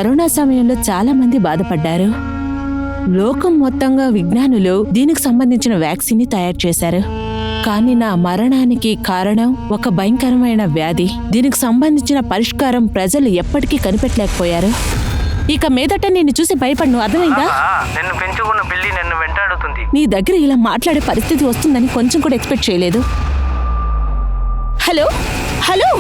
Corona సమయంలో చాలా మంది బాధపడ్డారు. లోకం మొత్తంగా విజ్ఞానులు దీనికి సంబంధించిన వ్యాక్సిన్ ని తయారు చేశారు. కానీ నా మరణానికి కారణం ఒక భయంకరమైన వ్యాధి. దీనికి సంబంధించిన పరిష్కారం ప్రజలు ఎప్పటికీ కనిపెట్టలేకపోయారు. ఇక మీదట నిన్ను చూసి భయపడను, అర్థమైందా? నిన్ను పెంచుకున్న పిల్లి నిన్ను వెంటాడుతుంది. నీ దగ్గర ఇలా మాట్లాడే పరిస్థితి వస్తుందని కొంచెం కూడా ఎక్స్పెక్ట్ చేయలేదు. హలో హలో,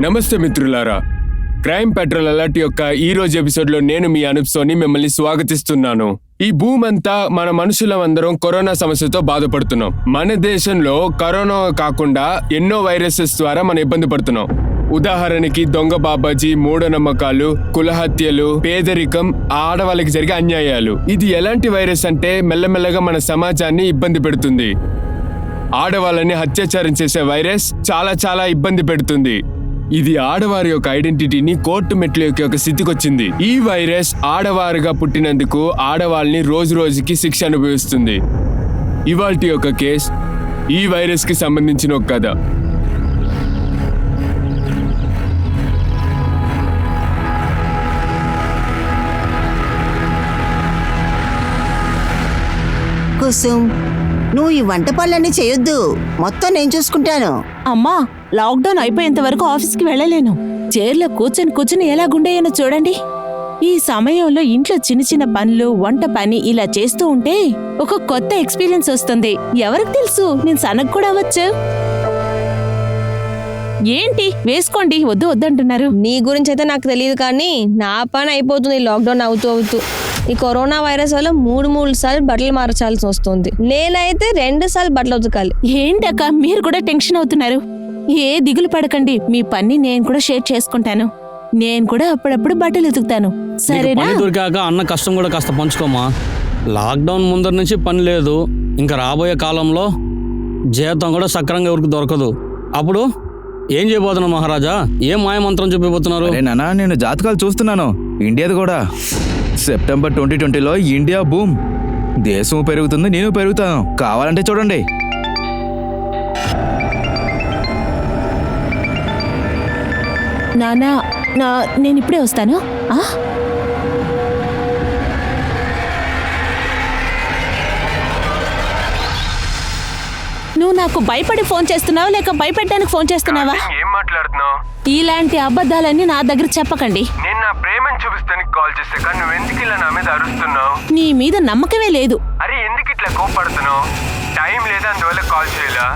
నమస్తే మిత్రులారా, క్రైమ్ పెట్రోల్ అలర్ట్ యొక్క ఈ రోజు ఎపిసోడ్ లో నేను మీ అనూప్ సోని మిమ్మల్ని స్వాగతిస్తున్నాను. ఈ భూమి అంతా మన మనుషులందరం కరోనా సమస్యతో బాధపడుతున్నాం. మన దేశంలో కరోనా కాకుండా ఎన్నో వైరసెస్ ద్వారా మనం ఇబ్బంది పడుతున్నాం. ఉదాహరణకి దొంగ బాబాజీ, మూఢనమ్మకాలు, కులహత్యలు, పేదరికం, ఆడవాళ్ళకి జరిగే అన్యాయాలు. ఇది ఎలాంటి వైరస్ అంటే మెల్లమెల్లగా మన సమాజాన్ని ఇబ్బంది పెడుతుంది. ఆడవాళ్ళని అత్యాచారం చేసే వైరస్ చాలా చాలా ఇబ్బంది పెడుతుంది. ఇది ఆడవారి యొక్క ఐడెంటిటీని కోర్టు మెట్ల యొక్క స్థితికి వచ్చింది. ఈ వైరస్ ఆడవారుగా పుట్టినందుకు ఆడవాళ్ళని రోజు రోజుకి శిక్ష అనుభవిస్తుంది. ఇవాల్టి యొక్క కేస్ ఈ వైరస్ కి సంబంధించిన ఒక కథ. కుసుమ్, నువ్వు ఈ వంట పనులన్నీ చేయొద్దు, మొత్తం నేను చూసుకుంటాను. అమ్మా, లాక్డౌన్ అయిపోయేంత వరకు ఆఫీస్కి వెళ్ళలేను. చైర్లో కూర్చుని ఎలా గుండెయ్యానో చూడండి. ఈ సమయంలో ఇంట్లో చిన్న చిన్న పనులు, వంట పని ఇలా చేస్తూ ఉంటే ఒక కొత్త ఎక్స్పీరియన్స్ వస్తుంది. ఎవరికి తెలుసు, నేను సనగ కూడా అవ్వచ్చు. ఏంటి వేసుకోండి, వద్దంటున్నారు. నీ గురించి అయితే నాకు తెలియదు, కానీ నా పని అయిపోతుంది లాక్డౌన్ అవుతూ. ఈ కరోనా వైరస్ వల్ల మూడు సార్లు బట్టలు మార్చాల్సి వస్తుంది. నేనైతే 2 సార్లు బట్టలు ఉతకాలి. ఏంటక్క మీరు కూడా టెన్షన్ అవుతున్నారు? ఏ దిగులు పడకండి, మీ పని నేను కూడా షేర్ చేసుకుంటాను. నేను కూడా అప్పుడప్పుడు బట్టలు ఉతుకుతాను, సరేనా? పని దొరికాక అన్న కష్టం కూడా కాస్త పంచుకోమా. లాక్డౌన్ ముందర నుంచి పని లేదు, ఇంకా రాబోయే కాలంలో జీతం కూడా సక్రంగా ఎవరికి దొరకదు. అప్పుడు ఏం చేయబోతున్నావు మహారాజా? ఏం మాయమంత్రం చూపిపోతున్నారు? నానా, నేను జాతకాలు చూస్తున్నాను, ఇండియాది కూడా. సెప్టెంబర్ 2020లో ఇండియా బూమ్, దేశం పెరుగుతుంది, నేను పెరుగుతాను. కావాలంటే చూడండి. నానా, నేను ఇప్పుడే వస్తాను. నువ్వు నాకు భయపడి ఫోన్ చేస్తున్నావా లేక భయపెట్టడానికి ఫోన్ చేస్తున్నావా? ఏం మాట్లాడుతున్నావు? ఇలాంటి అబద్ధాలన్నీ నా దగ్గర చెప్పకండి. నేను నా ప్రేమను చూపిస్తానికి కాల్ చేస్తే కానీ నువ్వు ఎందుకు ఇలా నా మీద అరుస్తున్నావు? నీ మీద నమ్మకమే లేదు. అరే ఎందుకు ఇట్లా కోపడుతున్నావు? టైం లేదా, అందువల్ల కాల్ చేయలా?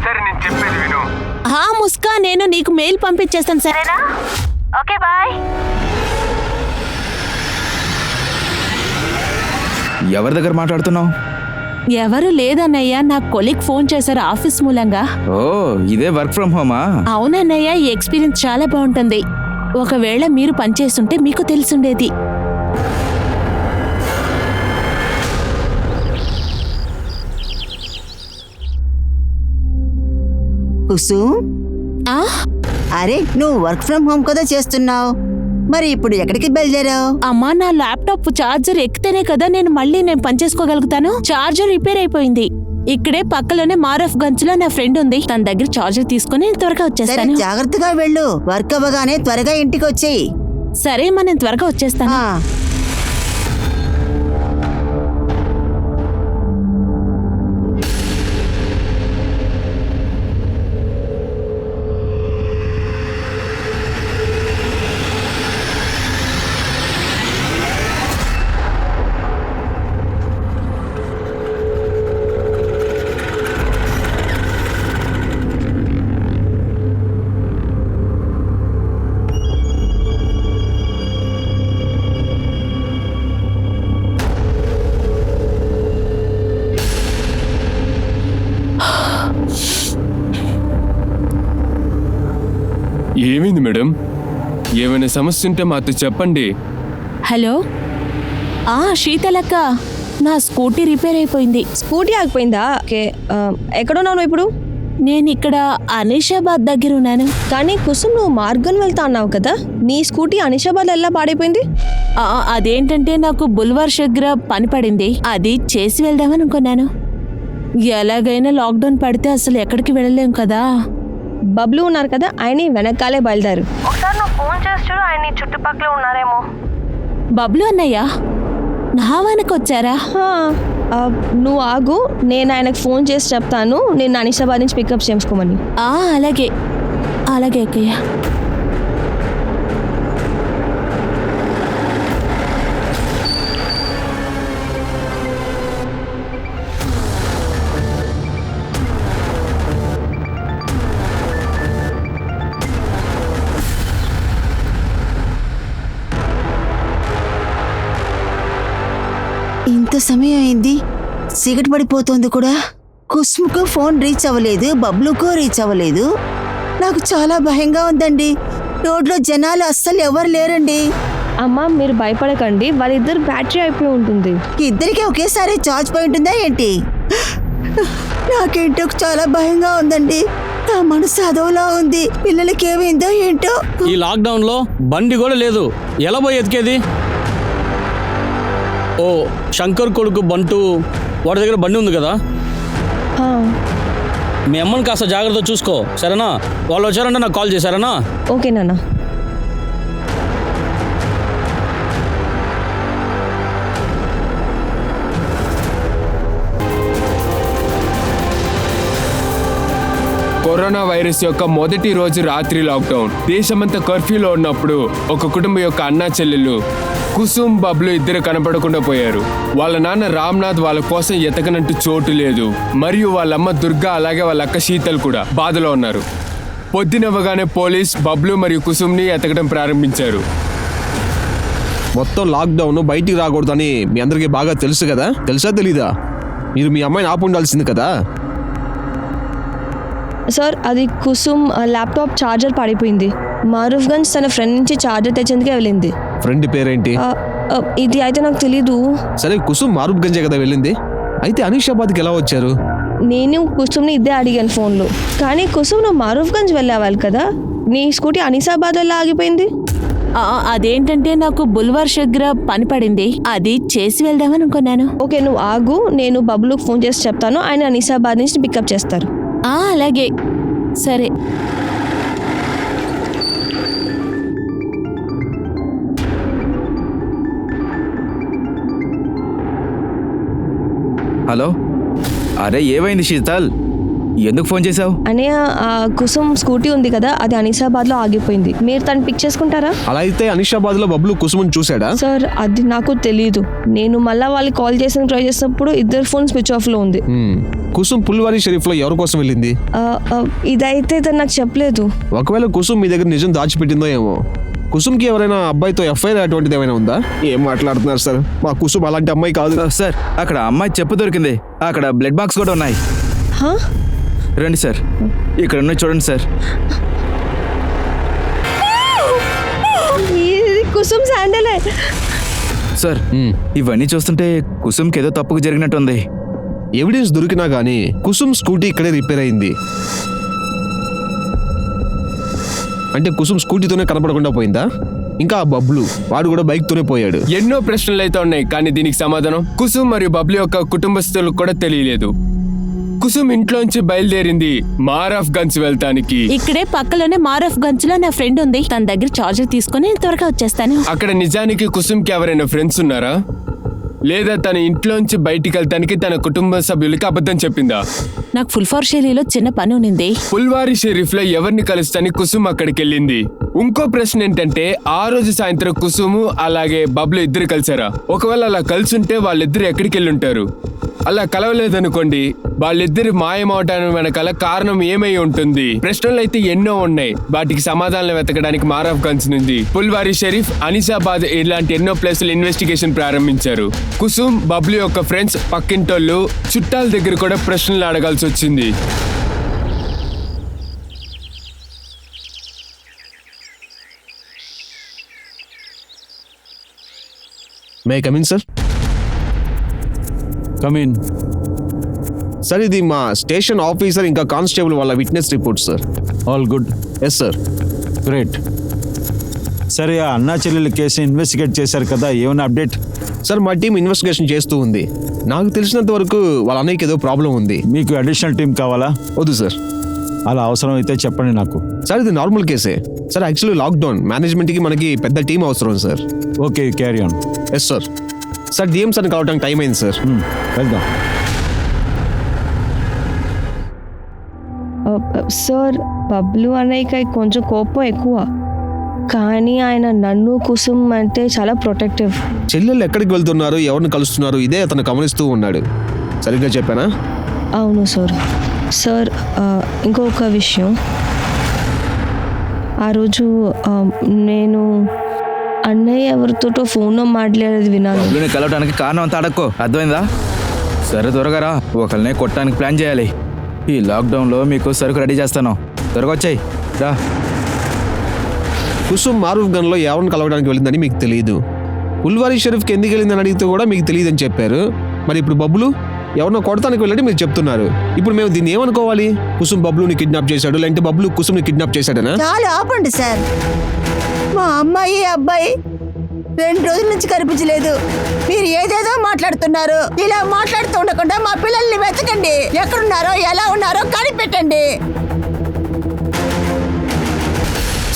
సరే నేను చెప్పేది విను. ముస్కా, నేను నీకు మెయిల్ పంపించేస్తాను, సరేనా? Okay, bye. ఎవరి దగ్గర మాట్లాడుతున్నావు? ఎవరు లేదన్నయ్య, నా కొలీగ్ ఫోన్ చేశారు ఆఫీస్ మూలంగా. ఓ, ఇదే వర్క్ ఫ్రమ్ హోమా? అవునన్నయ్య, ఈ ఎక్స్పీరియన్స్ చాలా బాగుంటుంది. ఒకవేళ మీరు పనిచేస్తుంటే మీకు తెలుసుండేది. కుసుమ్, అరే నువ్వు వర్క్ ఫ్రమ్ హోమ్ కదా చేస్తున్నావు, మరి ఇప్పుడు ఎక్కడికి బయలుదేరావు? అమ్మా, నా ల్యాప్టాప్ ఛార్జర్ ఎక్కితేనే కదా నేను పని చేసుకోగలుగుతాను. ఛార్జర్ రిపేర్ అయిపోయింది. ఇక్కడే పక్కలోనే మారఫ్ గంజ్ లో నా ఫ్రెండ్ ఉంది, తన దగ్గర ఛార్జర్ తీసుకుని త్వరగా వచ్చేస్తాను. జాగ్రత్తగా వెళ్ళు, వర్క్ అవ్వగానే త్వరగా ఇంటికి వచ్చేయి. సరే అమ్మా, నేను త్వరగా వచ్చేస్తాను. ఏమైంది మేడం? ఏమైనా సమస్య ఉంటే మాతో చెప్పండి. హలో, శీతలక్క, నా స్కూటీ రిపేర్ అయిపోయింది. స్కూటీ ఆగిపోయిందా? ఓకే, ఎక్కడున్నావు ఇప్పుడు? నేను ఇక్కడ అనిషాబాద్ దగ్గర ఉన్నాను. కానీ కుసుమ్, నువ్వు మార్గన్ వెళ్తా అన్నావు కదా, నీ స్కూటీ అనిషాబాద్ ఎలా పాడైపోయింది? అదేంటంటే నాకు బుల్వర్ష్ దగ్గర పని పడింది, అది చేసి వెళ్దామని అనుకున్నాను. ఎలాగైనా లాక్డౌన్ పడితే అసలు ఎక్కడికి వెళ్ళలేం కదా. బబ్లు ఉన్నారు కదా, ఆయన వెనకాలే బయలుదేరు. ఒకసారి నువ్వు ఫోన్ చేసి చూడు, ఆయన చుట్టుపక్కల ఉన్నారేమో. బబ్లు అన్నయ్య నా వెనకొచ్చారా? నువ్వు ఆగు, నేను ఆయనకు ఫోన్ చేసి చెప్తాను నేను అనిషాబాద్ నుంచి పికప్ చేసుకోమని. అలాగే అలాగే అక్కయ్య. ఇంత సమయం అయింది, సిగరెట్ పడిపోతుంది కూడా. కుసుమ్కు ఫోన్ రీచ్ అవ్వలేదు, బబ్లుకు రీచ్ అవ్వలేదు. నాకు చాలా భయంగా ఉందండి. రోడ్లో జనాలు అస్సలు ఎవరు లేరండి. అమ్మ మీరు భయపడకండి, వాళ్ళిద్దరు బ్యాటరీ అయిపోయి ఉంటుంది. ఇద్దరికి ఒకేసారి చార్జ్ పోయి ఉంటుందా ఏంటి? నాకేంటో చాలా భయంగా ఉందండి. నా మనసు అదోలా ఉంది. పిల్లలకి ఏమైందో ఏంటో. ఈ లాక్డౌన్లో బండి కూడా లేదు, ఎలా పోయి ఎతికేది? ఓ శంకర్ కొడుకు బంటు, వాడి దగ్గర బండి ఉంది కదా, మీ అమ్మని కాస్త జాగ్రత్త చూసుకో సరేనా? వాళ్ళు వచ్చారంటే నాకు కాల్ చేశారనా? ఓకే నాన్న. కరోనా వైరస్ యొక్క మొదటి రోజు రాత్రి లాక్డౌన్. దేశమంతా కర్ఫ్యూలో ఉన్నప్పుడు ఒక కుటుంబం యొక్క అన్నా చెల్లెళ్ళు కుసుమ్, బబ్లు ఇద్దరు కనపడకుండా పోయారు. వాళ్ళ నాన్న రామ్నాథ్ వాళ్ళ కోసం ఎతకనంటూ చోటు లేదు. మరియు వాళ్ళమ్మ దుర్గా అలాగే వాళ్ళ అక్క శీతల్ కూడా బాధలో ఉన్నారు. పొద్దునవ్వగానే పోలీస్ బబ్లు మరియు కుసుమ్ని ఎతకడం ప్రారంభించారు. మొత్తం లాక్డౌన్, బయటికి రాకూడదని మీ అందరికీ బాగా తెలుసు కదా? తెలుసా తెలీదా? మీరు మీ అమ్మాయిని ఆపు ఉండాల్సింది కదా. సార్ అది కుసుమ్ ల్యాప్టాప్ ఛార్జర్ పడిపోయింది. మారూఫ్గంజ్ తన ఫ్రెండ్ నుంచి ఛార్జర్ తెచ్చేందుకే వెళ్ళింది. ఫ్రెండ్ పేరేంటి? ఇది అయితే నాకు తెలీదు. సరే, కుసుమ్ మారూఫ్గంజే కదా వెళ్ళింది. అయితే అనిషాబాద్కి ఎలా వచ్చారు? నేను కుసుమ్ని ఇదే అడిగాను ఫోన్లో. కానీ కుసుమ్ నువ్వు మారూఫ్గంజ్ వెళ్ళేవాళ్ళు కదా, నీ స్కూటీ అనిసాబాద్ ఎలా ఆగిపోయింది? అదేంటంటే నాకు బుల్వార్ దగ్గర పని పడింది, అది చేసి వెళ్దామని అనుకున్నాను. ఓకే నువ్వు ఆగు, నేను బబ్లుకి ఫోన్ చేసి చెప్తాను, ఆయన అనిసాబాద్ నుంచి పికప్ చేస్తారు. అలాగే సరే. హలో, అరే ఏమైంది శీతల్, ఎందుకు ఫోన్ చేసావు? అనే కుసుమ్ స్కూటీ ఉంది కదా, అది అనిసాబాద్లో ఆగిపోయింది. మీరు తను పిక్ చేసుకుంటారా? అలా అయితే అనిషాబాద్ లో బబ్లు కుసుమ్ని చూసాడా? సార్ అది నాకు తెలీదు. నేను మళ్ళీ వాళ్ళకి కాల్ చేసి ట్రై చేసినప్పుడు ఇద్దరు ఫోన్ స్విచ్ ఆఫ్ లో ఉంది. కుసుమ్ పుల్వారీ షరీఫ్ లో ఎవరి కోసం వెళ్ళింది? ఇదైతే తను నాకు చెప్పలేదు. ఒకవేళ కుసుమ్ మీ దగ్గర నిజం దాచిపెట్టిందో ఏమో. కుసుమ్కి ఎవరైనా అబ్బాయితో ఎఫ్ఐఆర్ అటువంటిది ఏమైనా ఉందా? ఏం మాట్లాడుతున్నారు సార్, మా కుసుమ్ అలాంటి అమ్మాయి కాదు. సార్ అక్కడ అమ్మాయి చెప్పు దొరికింది, అక్కడ బ్లడ్ బాక్స్ కూడా ఉన్నాయి. రండి సార్, ఇక్కడ ఉన్నాయి చూడండి సార్. ఇది కుసుమ్ శాండలే. సార్ ఇవన్నీ చూస్తుంటే కుసుమ్కి ఏదో తప్పుకు జరిగినట్టుంది. ఎవిడెన్స్ దొరికినా గానీ కుసుమ్ స్కూటీ ఇక్కడే రిపేర్ అయింది. అంటే కుసుమ్ స్కూటీతోనే కనపడకుండా పోయిందా? ఇంకా ఆ బబ్లు, వాడు కూడా బైక్ తోనే పోయాడు. ఎన్నో ప్రశ్నలు అయితే ఉన్నాయి, కానీ దీనికి సమాధానం కుసుమ్ మరియు బబ్లు యొక్క కుటుంబస్తులకు కూడా తెలియలేదు. కుసుమ్ ఇంట్లోంచి బయలుదేరింది మారూఫ్గంజ్ వెళ్తానికి. ఇక్కడే పక్కలోనే మారూఫ్గంజ్ లో నా ఫ్రెండ్ ఉంది, తన దగ్గర చార్జర్ తీసుకుని త్వరగా వచ్చేస్తాను. అక్కడ నిజానికి కుసుమ్కి ఎవరైనా ఫ్రెండ్స్ ఉన్నారా, లేదా తన ఇంట్లోంచి బయటికి వెళ్తానికి తన కుటుంబ సభ్యులకి అబద్ధం చెప్పిందా? నాకు ఫుల్ఫార్ షెరీలో చిన్న పని ఉంది. పుల్వారీ షరీఫ్ లో ఎవరిని కలుస్తాని కుసుమ్ అక్కడికి వెళ్ళింది. ఇంకో ప్రశ్న ఏంటంటే ఆ రోజు సాయంత్రం కుసుము అలాగే బబ్లు ఇద్దరు కలిసారా? ఒకవేళ అలా కలిసుంటే వాళ్ళిద్దరు ఎక్కడికి వెళ్ళి ఉంటారు? అలా కలవలేదనుకోండి, వాళ్ళిద్దరు మాయమవటానికి వెనకాల కారణం ఏమై ఉంటుంది? ప్రశ్నలు అయితే ఎన్నో ఉన్నాయి, వాటికి సమాధానాలు వెతకడానికి మారూఫ్గంజ్ నుండి పుల్వారీ షరీఫ్, అనిసాబాద్ ఇలాంటి ఎన్నో ప్లేసులు ఇన్వెస్టిగేషన్ ప్రారంభించారు. కుసుమ్, బబ్లు యొక్క ఫ్రెండ్స్, పక్కింటోళ్ళు, చుట్టాల దగ్గర కూడా ప్రశ్నలు అడగాల్సి వచ్చింది. May come in sir? Come in. Sir ఇది మా స్టేషన్ ఆఫీసర్ ఇంకా కానిస్టేబుల్ వాళ్ళ witness report sir. All good. Yes sir. Great. సరే, ఆ అన్నా చెల్లెల కేసు ఇన్వెస్టిగేట్ చేశారు కదా, ఏమైనా అప్డేట్? సార్ మా టీం ఇన్వెస్టిగేషన్ చేస్తూ ఉంది. నాకు తెలిసినంత వరకు వాళ్ళ అన్నయ్యకి ఏదో ప్రాబ్లం ఉంది. మీకు అడిషనల్ టీం కావాలా? వద్దు సార్. అలా అవసరం అయితే చెప్పండి నాకు. సార్ ఇది నార్మల్ కేసే సార్. యాక్చువల్లీ లాక్డౌన్ మేనేజ్మెంట్కి మనకి పెద్ద టీం అవసరం sir. Okay, carry on. Yes sir. Sir DM సార్ని కావడానికి టైం అయింది సార్. వెళ్దాం. సార్ బబ్లు అన్నయ్యకి కొంచెం కోపం ఎక్కువ, కానీ ఆయన నన్ను కుసుమ్ అంటే చాలా ప్రొటెక్టివ్. చెల్లెళ్ళు ఎక్కడికి వెళ్తున్నారు, ఎవరిని కలుస్తున్నారు, ఇదే అతను గమనిస్తూ ఉన్నాడు. సరిగ్గా చెప్పానా? అవును సార్. సార్ ఇంకొక విషయం, ఆ రోజు నేను అన్నయ్య ఎవరితోటో ఫోన్లో మాట్లాడేది విన్నాను. బబ్లుని కలవడానికి కారణం అంతా అడక్కో, అర్థమైందా? సరే త్వరగా రా, ఒకరినే కొట్టడానికి ప్లాన్ చేయాలి. ఈ లాక్డౌన్లో మీకు సరుకు రెడీ చేస్తాను, త్వరగా వచ్చాయి రా. కుసుమ్ మారూఫ్ గన్లో ఎవరిని కలవడానికి వెళ్ళిందని మీకు తెలియదు. ఉల్వారీ షరీఫ్కి ఎందుకు వెళ్ళిందని అడిగితే కూడా మీకు తెలియదని చెప్పారు. మరి ఇప్పుడు బబ్లు ఎవరినో కొడతానికి వెళ్ళని మీరు చెప్తున్నారు. ఇప్పుడు మేము దీన్ని ఏమనుకోవాలి? కుసుమ్ బబ్లుని కిడ్నాప్ చేశాడు, లేదంటే బబ్లు కుసుమ్ని కిడ్నాప్ చేశాడనా? చాలా ఆపండి సార్. మా అమ్మాయి అబ్బాయి 2 రోజుల నుంచి కనిపించలేదు. మీరు ఏదేదో మాట్లాడుతున్నారు. ఇలా మాట్లాడుతూ ఉండకుండా మా పిల్లల్ని వెతకండి. ఎక్కడున్నారో ఎలా ఉన్నారో కనిపెట్టండి.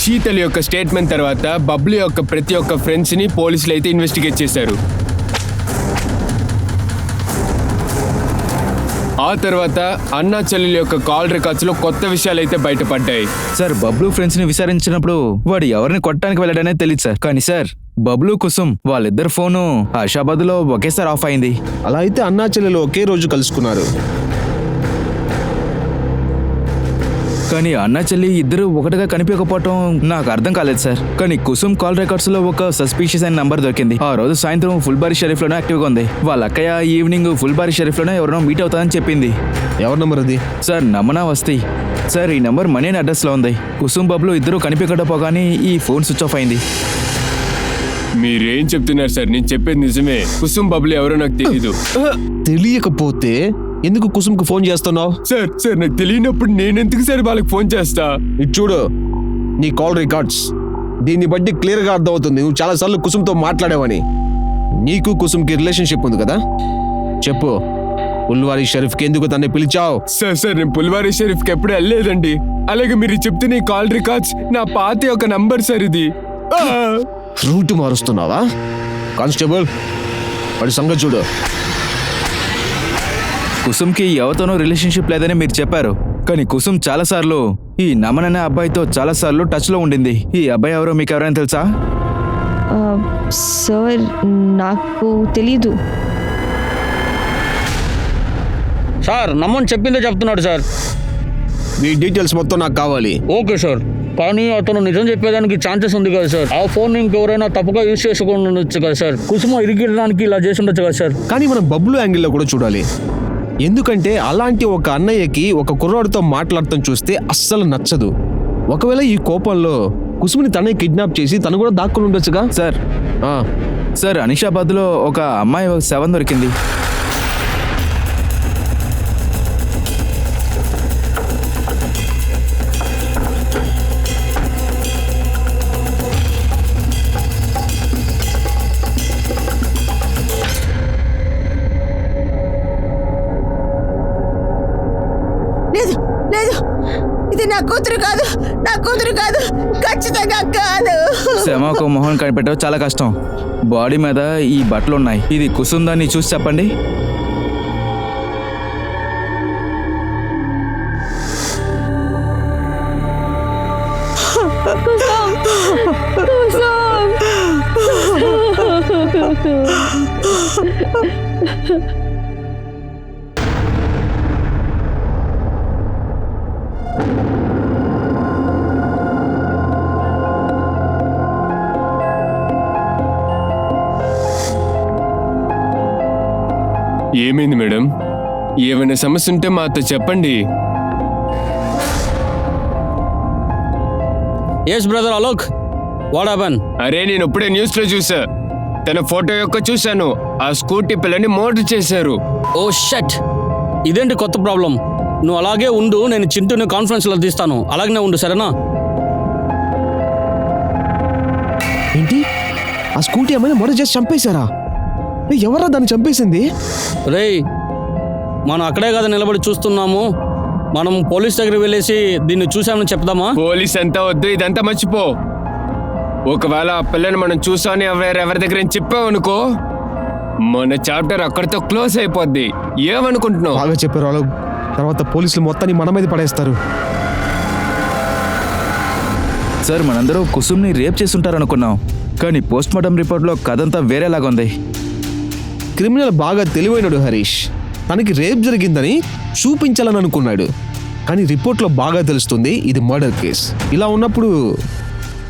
శీతల్ యొక్క స్టేట్మెంట్ తర్వాత బబ్లు యొక్క ప్రతి ఒక్క ఫ్రెండ్స్ ని పోలీసులు అయితే ఇన్వెస్టిగేట్ చేశారు. ఆ తర్వాత అన్నా చెల్లెల యొక్క కాల్ రికార్డ్స్ లో కొత్త విషయాలు అయితే బయటపడ్డాయి. సార్ బబ్లు ఫ్రెండ్స్ ని విచారించినప్పుడు వాడు ఎవరిని కొట్టడానికి వెళ్ళాడనే తెలియదు సార్. కానీ సార్ బబ్లు కుసుమ్ వాళ్ళిద్దరు ఫోను ఆషాబాద్ లో ఒకేసారి ఆఫ్ అయింది. అలా అయితే అన్నా చెల్లెలు ఒకే రోజు కలుసుకున్నారు. కానీ అన్న చెల్లి ఇద్దరు ఒకటిగా కనిపించకపోవటం నాకు అర్థం కాలేదు సార్. కానీ కుసుమ్ కాల్ రికార్డ్స్ లో ఒక సస్పీషియస్ అయిన నంబర్ దొరికింది. ఆ రోజు సాయంత్రం ఫుల్బారీ షరీఫ్ లోనే యాక్టివ్ గా ఉంది. వాళ్ళ అక్కయ్య ఈవినింగ్ ఫుల్బారీ షరీఫ్ లోనే ఎవరినో మీట్ అవుతాదని చెప్పింది. ఎవరి నంబర్ అది? సార్ నమనా వస్తాయి సార్. ఈ నంబర్ మనీ అనే అడ్రస్ లో ఉంది. కుసుమ్ బబ్లు ఇద్దరు కనిపించకపోగానే ఈ ఫోన్ స్విచ్ ఆఫ్ అయింది. మీరేం చెప్తున్నారు సార్? నేను చెప్పేది నిజమే. కుసుమ్ బబ్లు ఎవరో నాకు తెలీదు. తెలియకపోతే ఎందుకు కుసుమ్కి ఫోన్ చేస్తున్నావు? సార్ నాకు తెలియనప్పుడు నేనెందుకు సార్ వాళ్ళకి ఫోన్ చేస్తా? ఇది చూడు, నీ కాల్ రికార్డ్స్. దీన్ని బట్టి క్లియర్గా అర్థమవుతుంది నువ్వు చాలాసార్లు కుసుమ్తో మాట్లాడావని. నీకు కుసుమ్కి రిలేషన్షిప్ ఉంది కదా? చెప్పు, ఉల్వారీ షరీఫ్కి ఎందుకు తన్ని పిలిచావు? సార్ నేను పుల్వారీ షరీఫ్కి ఎప్పుడు వెళ్ళలేదండి. అలాగే మీరు చెప్తున్న ఈ కాల్ రికార్డ్స్ నా పాత ఒక నంబర్ సార్ ఇది. రూట్ మారుస్తున్నావా? కానిస్టేబుల్, వాడి సంగతి చూడు. కుసుమ్కి ఎవరితోనూ రిలేషన్షిప్ లేదని మీరు చెప్పారు. కానీ కుసుమ్ చాలాసార్లు ఈ నమన్ అనే అబ్బాయితో చాలాసార్లు టచ్ లో ఉండింది. ఈ అబ్బాయి ఎవరో మీకు ఎవరైనా తెలుసా? సార్ నాకు తెలీదు. సార్ నమ్మని చెప్పిందే చెప్తున్నాడు సార్. మీ డీటెయిల్స్ మొత్తం నాకు కావాలి. ఓకే సార్, కానీ అతను నిజం చెప్పేదానికి ఛాన్సెస్ ఉంది కదా సార్. ఆ ఫోన్ ఇంకెవరైనా తప్పుగా యూజ్ చేసుకుని ఉండొచ్చు కదా సార్. కుసుమ ఇరిగిడానికి ఇలా చేసి ఉండొచ్చు కదా సార్. కానీ మనం బబ్లు యాంగిల్లో కూడా చూడాలి. ఎందుకంటే అలాంటి ఒక అన్నయ్యకి ఒక కుర్రాడితో మాట్లాడటం చూస్తే అస్సలు నచ్చదు. ఒకవేళ ఈ కోపంలో కుసుమ్ని తనే కిడ్నాప్ చేసి తను కూడా దాక్కుని ఉండొచ్చుగా. సార్ అనిషాబాద్ లో ఒక అమ్మాయి శవం దొరికింది. లేదు లేదు, ఇది నా కూతురు కాదు, నా కూతురు కాదు, ఖచ్చితంగా కాదు. శమకు మొహం కనిపెట్టడం చాలా కష్టం. బాడీ మీద ఈ బట్టలు ఉన్నాయి. ఇది కుసుమ్ దాన్ని చూసి చెప్పండి. ఏమైంది మేడం? ఏమైనా సమస్య ఉంటే మాతో చెప్పండి. Yes brother Alok, what happen? అరే నేను ఇప్పుడే న్యూస్ లో చూసా. తన ఫోటో యొక్క చూశాను. ఆ స్కూటీ పిల్లని మర్డర్ చేశారు. ఓ షట్, ఇదేంటి కొత్త ప్రాబ్లం? నువ్వు అలాగే ఉండు, నేను చింటూని కాన్ఫరెన్స్లో తీస్తాను. అలాగనే ఉండు, సరేనా? ఏంటి, ఆ స్కూటీ ఏమైనా మర్డర్ చేసి చంపేశారా? ఎవరా దాన్ని చంపేసింది? రేయ్, మనం అక్కడే కదా నిలబడి చూస్తున్నాము. మనం పోలీస్ దగ్గరికి వెళ్ళేసి దీన్ని చూసామని చెప్దామా? పోలీస్ అంతా వద్దు, ఇదంతా మర్చిపో. ఒకవేళ ఆ పిల్లని మనం చూసామని ఎవరి దగ్గర చెప్పామనుకో, మన చాప్టర్ అక్కడితో క్లోజ్ అయిపోద్ది. ఏమనుకుంటున్నావు? బాగా చెప్పారు వాళ్ళు. తర్వాత పోలీసులు మొత్తాన్ని మన మీద పడేస్తారు. సార్ మనందరూ కుసుమ్ని రేప్ చేసుంటారనుకున్నాం, కానీ పోస్ట్ మార్టం రిపోర్ట్లో కథంతా వేరేలాగా ఉంది. క్రిమినల్ బాగా తెలివైనడు హరీష్. తనకి రేప్ జరిగిందని చూపించాలని అనుకున్నాడు, కానీ రిపోర్ట్లో బాగా తెలుస్తుంది ఇది మర్డర్ కేస్. ఇలా ఉన్నప్పుడు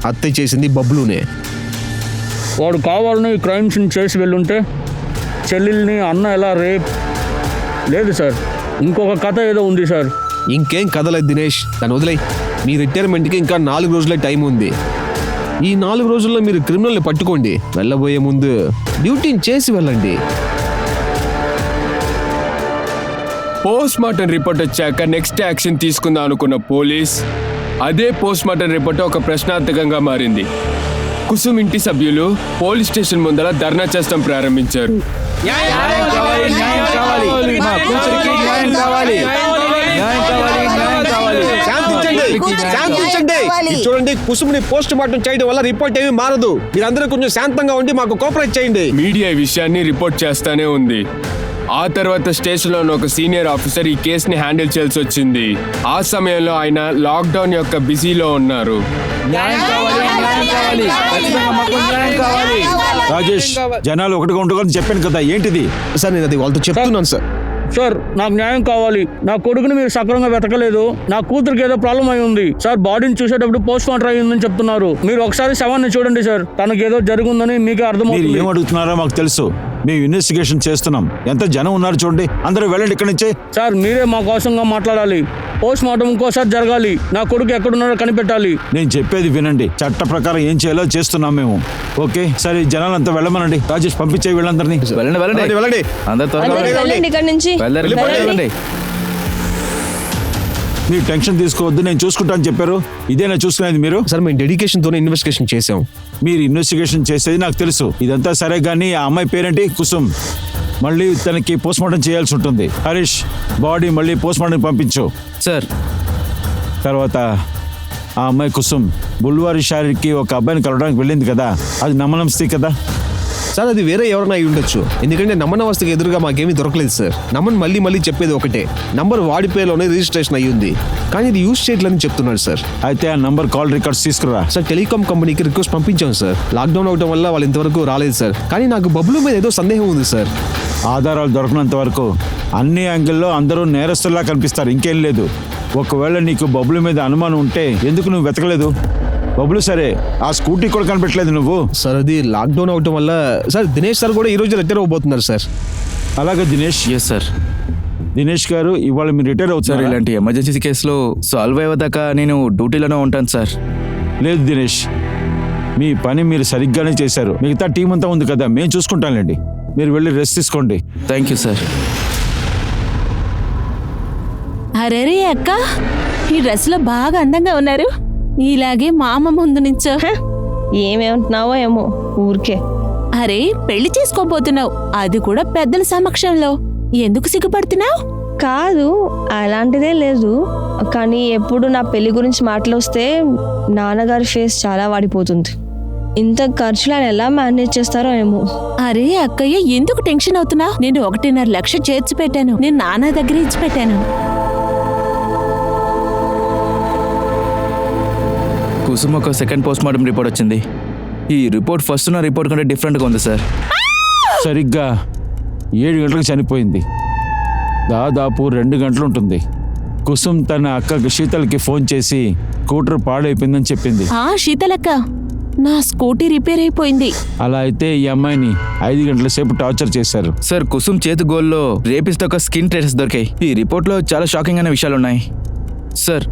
హత్య చేసింది బబ్లూనే. వాడు కావాలని ఈ క్రైమ్స్ని చేసి వెళ్ళుంటే చెల్లెల్ని అన్న ఎలా రేప్? లేదు సార్, ఇంకొక కథ ఏదో ఉంది సార్. ఇంకేం కదలేదు దినేష్, దాన్ని వదిలేయ్. మీ రిటైర్మెంట్కి ఇంకా 4 రోజులే టైం ఉంది. ఈ 4 రోజుల్లో మీరు క్రిమినల్ని పట్టుకోండి. వెళ్ళబోయే ముందు డ్యూటీని చేసి వెళ్ళండి. పోస్ట్ మార్టం రిపోర్ట్ వచ్చాక నెక్స్ట్ యాక్షన్ తీసుకుందాం అనుకున్న పోలీస్, అదే పోస్ట్ మార్టం రిపోర్ట్ ఒక ప్రశ్నార్థకంగా మారింది. కుసుమ్ ఇంటి సభ్యులు పోలీస్ స్టేషన్ ముందర ధర్నా చేస్తాం ప్రారంభించారు. చూడండి, కుసుమ్ని పోస్ట్ మార్టం చేయడం వల్ల రిపోర్ట్ ఏమీ మారదు. మీరందరూ కొంచెం శాంతంగా ఉండి మాకు కోఆపరేట్ చేయండి. మీడియా ఈ విషయాన్ని రిపోర్ట్ చేస్తానే ఉంది. ఆ తర్వాత స్టేషన్లో ఉన్న ఒక సీనియర్ ఆఫీసర్ ఈ కేసుని హ్యాండిల్ చేయాల్సి వచ్చింది. ఆ సమయంలో ఆయన లాక్డౌన్ యొక్క బిజీలో ఉన్నారు. రాజేష్, జనాలు ఒకటిగా ఉంటుందని చెప్పాను కదా, ఏంటిది? సార్ నేను అది వాళ్ళతో చెప్తున్నాను సార్. సార్ నాకు న్యాయం కావాలి. నా కొడుకుని మీరు సక్రమంగా వెతకలేదు. నా కూతురికి ఏదో ప్రాబ్లం అయి ఉంది సార్. బాడీని చూసేటప్పుడు పోస్ట్ మార్టం అయ్యిందని చెప్తున్నారు. మీరు ఒకసారి శవాన్ని చూడండి సార్, తనకి ఏదో జరుగుందని మీకే మీరు అర్థమవుతుంది. ఏం అడుగుతున్నారో మాకు తెలుసు. మేము ఇన్వెస్టిగేషన్ చేస్తున్నాం. ఎంత జనం ఉన్నారు చూడండి. అందరూ వెళ్ళండి ఇక్కడి నుంచి. సార్ మీరే మా కోసంగా మాట్లాడాలి. పోస్ట్ మార్టం ఇంకోసారి జరగాలి. నా కొడుకు ఎక్కడున్నారో కనిపెట్టాలి. నేను చెప్పేది వినండి. చట్ట ప్రకారం ఏం చేయాలో చేస్తున్నాం మేము. ఓకే, సరే జనాలంతా వెళ్ళమనండి. రాజేష్ పంపించే వీళ్ళందరినీ. వెళ్ళండి వెళ్ళండి. అందరూ త్వరగా అందరూ వెళ్ళండి. వెళ్ళండి ఇక్కడ నుంచి. వెళ్ళండి. మీరు టెన్షన్ తీసుకోవద్దు, నేను చూసుకుంటాను చెప్పారు. ఇదేనా చూసుకునేది మీరు? సార్ మేము డెడికేషన్తోనే ఇన్వెస్టిగేషన్ చేసాం. మీరు ఇన్వెస్టిగేషన్ చేసేది నాకు తెలుసు. ఇదంతా సరే, కానీ ఆ అమ్మాయి పేరేంటి? కుసుమ్. మళ్ళీ తనకి పోస్ట్ మార్టం చేయాల్సి ఉంటుంది. హరీష్, బాడీ మళ్ళీ పోస్ట్ మార్టం పంపించు. సార్ తర్వాత ఆ అమ్మాయి కుసుమ్ బుల్వారి షారీకి ఒక అబ్బాయిని కలవడానికి వెళ్ళింది కదా, అది నమ్మనమస్తే కదా? సార్ అది వేరే ఎవరైనా అయి ఉండొచ్చు. ఎందుకంటే నమ్మన వస్తుకి ఎదురుగా మాకేమీ దొరకలేదు సార్. నమ్మన్ మళ్ళీ చెప్పేది ఒకటే, నంబర్ వాడి పేరులోనే రిజిస్ట్రేషన్ అయ్యి ఉంది, కానీ ఇది యూజ్ చేయట్లని చెప్తున్నాడు సార్. అయితే ఆ నంబర్ కాల్ రికార్డ్స్ తీసుకురా. సార్ టెలికాం కంపెనీకి రిక్వెస్ట్ పంపించాం సార్. లాక్డౌన్ అవడం వల్ల వాళ్ళు ఇంతవరకు రాలేదు సార్. కానీ నాకు బబ్లు మీద ఏదో సందేహం ఉంది సార్. ఆధారాలు దొరకనంత వరకు అన్ని యాంగిల్లో అందరూ నేరస్తుల్లా కనిపిస్తారు, ఇంకేం లేదు. ఒకవేళ నీకు బబ్లు మీద అనుమానం ఉంటే ఎందుకు నువ్వు వెతకలేదు? బబ్లు సరే, ఆ స్కూటీ కూడా కనిపెట్టలేదు నువ్వు. సార్ అది లాక్డౌన్ అవడం వల్ల సార్ దినేష్ సార్ కూడా ఈ రోజు రిటైర్ అవబోతున్నారు సార్. అలాగే దినేష్. Yes sir. దినేష్ గారు, ఇవాళ మీరు రిటైర్ సార్ అవుతారు. ఇలాంటి ఎమర్జెన్సీ కేసులో సాల్వ్ అయ్యేదాకా నేను డ్యూటీలోనే ఉంటాను సార్. లేదు దినేష్, మీ పని మీరు సరిగ్గానే చేశారు. మిగతా టీం అంతా ఉంది కదా, మేము చూసుకుంటాంలేండి. మీరు వెళ్ళి రెస్ట్ తీసుకోండి. Thank you sir. అరే అక్క, ఈ డ్రెస్ లో బాగా అందంగా ఉన్నారు. ఇలాగే మా అమ్మ ముందు నుంచో. ఏమేమంటున్నావో ఏమో ఊరికే. అరే పెళ్లి చేసుకోబోతున్నావు, అది కూడా పెద్దల సమక్షంలో. ఎందుకు సిగ్గుపడుతున్నావు? కాదు, అలాంటిదే లేదు. కానీ ఎప్పుడు నా పెళ్లి గురించి మాటలు వస్తే నాన్నగారి ఫేస్ చాలా వాడిపోతుంది. ఇంత ఖర్చులు ఆయన ఎలా మేనేజ్ చేస్తారో ఏమో. అరే అక్కయ్య, ఎందుకు టెన్షన్ అవుతున్నావు? నేను 1.5 లక్షలు చేర్చి పెట్టాను. నేను నాన్న దగ్గర ఇచ్చి పెట్టాను. కుసుమ్ ఒక సెకండ్ పోస్ట్ మార్టం రిపోర్ట్ వచ్చింది. ఈ రిపోర్ట్ ఫస్ట్ ఉన్న రిపోర్ట్ కంటే డిఫరెంట్గా ఉంది సార్. సరిగ్గా 7 గంటలకు చనిపోయింది. దాదాపు 2 గంటలు ఉంటుంది. కుసుమ్ తన అక్కకి శీతల్కి ఫోన్ చేసి స్కూటర్ పాడైపోయిందని చెప్పింది. శీతలక్క, నా స్కూటీ రిపేర్ అయిపోయింది. అలా అయితే ఈ అమ్మాయిని 5 గంటల సేపు టార్చర్ చేశారు. సార్ కుసుమ్ చేతి గోల్లో రేపిస్ట్ ఒక స్కిన్ ట్రేసెస్ దొరికాయి. ఈ రిపోర్ట్లో చాలా షాకింగ్ అయిన విషయాలు ఉన్నాయి సార్.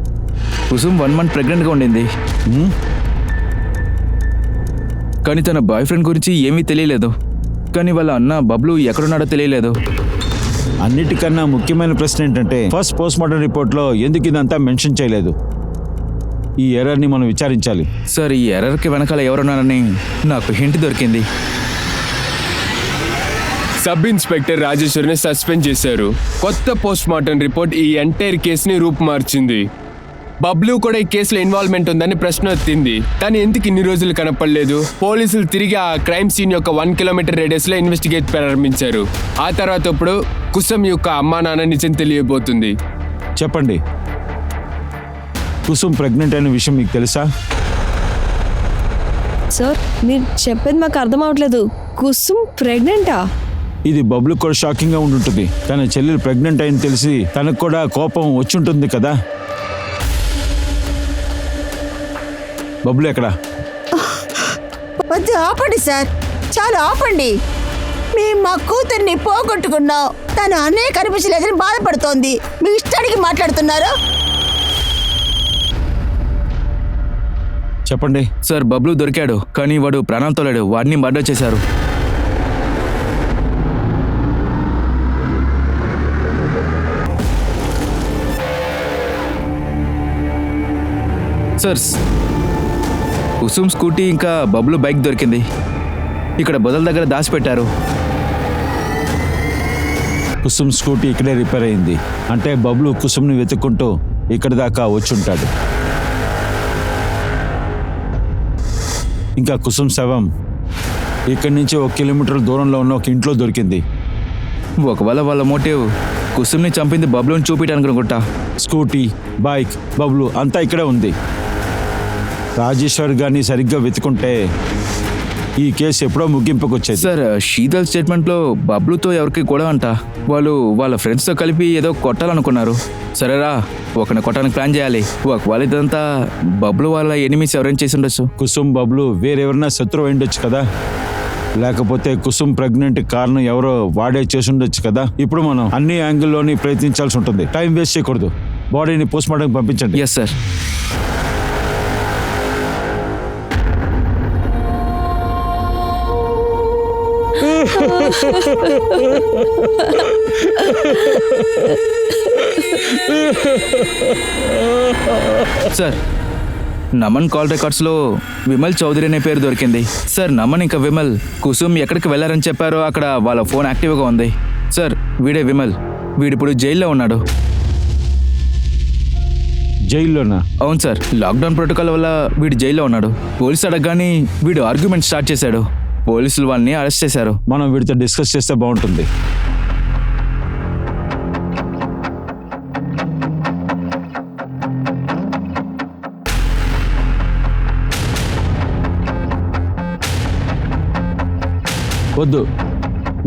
కుసుమ్ 1 month ప్రెగ్నెంట్గా ఉండింది. కానీ తన బాయ్ ఫ్రెండ్ గురించి ఏమీ తెలియలేదు. కానీ వాళ్ళ అన్న బబ్లు ఎక్కడున్నాడో తెలియలేదు. అన్నిటికన్నా ముఖ్యమైన ప్రశ్న ఏంటంటే, ఫస్ట్ పోస్ట్ మార్టం రిపోర్ట్లో ఎందుకు ఇదంతా మెన్షన్ చేయలేదు? ఈ ఎర్రర్ని మనం విచారించాలి. సార్ ఈ ఎర్రర్కి వెనకాల ఎవరున్నారని నాకు హింట్ దొరికింది. సబ్ ఇన్స్పెక్టర్ రాజేశ్వర్ని సస్పెండ్ చేశారు. కొత్త పోస్ట్ మార్టం రిపోర్ట్ ఈ ఎంటైర్ కేసుని రూపుమార్చింది. బబ్లు కూడా ఈ కేసులో ఇన్వాల్వ్మెంట్ ఉందని ప్రశ్న ఎత్తింది. తను ఎందుకు ఇన్ని రోజులు కనపడలేదు? పోలీసులు తిరిగి ఆ క్రైమ్ సీన్ యొక్క 1 కిలోమీటర్ రేడియస్ లో ఇన్వెస్టిగేట్ ప్రారంభించారు. ఆ తర్వాత ఇప్పుడు కుసుమ్ యొక్క అమ్మా నాన్న నిజం తెలియబోతుంది. చెప్పండి, కుసుమ్ ప్రెగ్నెంట్ అయిన విషయం మీకు తెలుసా? సార్ మీరు చెప్పేది మాకు అర్థం అవట్లేదు. కుసుమ్ ప్రెగ్నెంటా? ఇది బబ్లు కూడా షాకింగ్ గా ఉంటుంటుంది. తన చెల్లెలు ప్రెగ్నెంట్ అయిన తెలిసి తనకు కూడా కోపం వచ్చి ఉంటుంది కదా. బబ్లు ఎక్కడా? వద్దు, ఆపండి సార్, చాలా ఆపండి. మేము మా కూతుర్ని పోగొట్టుకున్నాం. తను అన్నయ్య కనిపించలేదని బాధపడుతోంది. మీ ఇష్టానికి మాట్లాడుతున్నారు. చెప్పండి. సార్ బబ్లు దొరికాడు, కానీ వాడు ప్రాణాలతో లేడు. వాడిని మర్డర్ చేశారు. సార్ కుసుమ్ స్కూటీ ఇంకా బబ్లు బైక్ దొరికింది. ఇక్కడ బొదల దగ్గర దాచిపెట్టారు. కుసుమ్ స్కూటీ ఇక్కడే రిపేర్ అయింది అంటే బబ్లు కుసుమ్ని వెతుక్కుంటూ ఇక్కడి దాకా వచ్చుంటాడు. ఇంకా కుసుమ్ శవం ఇక్కడి నుంచి 1 కిలోమీటర్ దూరంలో ఉన్న ఒక ఇంట్లో దొరికింది. ఒకవేళ వాళ్ళ మోటివ్ కుసుమ్ని చంపింది బబ్లుని చూపించడానికి అనుకుంటా. స్కూటీ, బైక్, బబ్లు అంతా ఇక్కడే ఉంది. రాజేశ్వర్ గారిని సరిగ్గా వెతుకుంటే ఈ కేసు ఎప్పుడో ముగింపుకు వచ్చేది. సార్ శీతల్ స్టేట్మెంట్లో బబ్లుతో ఎవరికి గొడవ అంట. వాళ్ళు వాళ్ళ ఫ్రెండ్స్తో కలిపి ఏదో కొట్టాలనుకున్నారు. సరేరా, ఒకరిని కొట్టడానికి ప్లాన్ చేయాలి. ఒకవేళ ఇదంతా బబ్లు వాళ్ళ ఎనిమిస్ ఎవరైనా చేసి ఉండొచ్చు. కుసుమ్ బబ్లు వేరెవరైనా శత్రువు అయిండొచ్చు కదా, లేకపోతే కుసుమ్ ప్రెగ్నెంట్ కారణం ఎవరో వాడే చేసి ఉండొచ్చు కదా. ఇప్పుడు మనం అన్ని యాంగిల్లోని ప్రయత్నించాల్సి ఉంటుంది. టైం వేస్ట్ చేయకూడదు. బాడీని పోస్ట్ మార్టంకి పంపించండి. Yes sir. Sir Naman call రికార్డ్స్లో విమల్ చౌదరి అనే పేరు దొరికింది. సార్ నమన్ ఇంకా విమల్ కుసుమ్ ఎక్కడికి వెళ్ళారని చెప్పారో అక్కడ వాళ్ళ ఫోన్ యాక్టివ్గా ఉంది. సార్ వీడే విమల్. వీడిప్పుడు జైల్లో ఉన్నాడు. జైల్లోనా? అవును సార్, లాక్డౌన్ ప్రోటోకాల్ వల్ల వీడు జైల్లో ఉన్నాడు. పోలీసు అడగగానే వీడు ఆర్గ్యుమెంట్ స్టార్ట్ చేశాడు. పోలీసులు వాళ్ళని అరెస్ట్ చేశారు. మనం వీడితో డిస్కస్ చేస్తే బాగుంటుంది. వద్దు,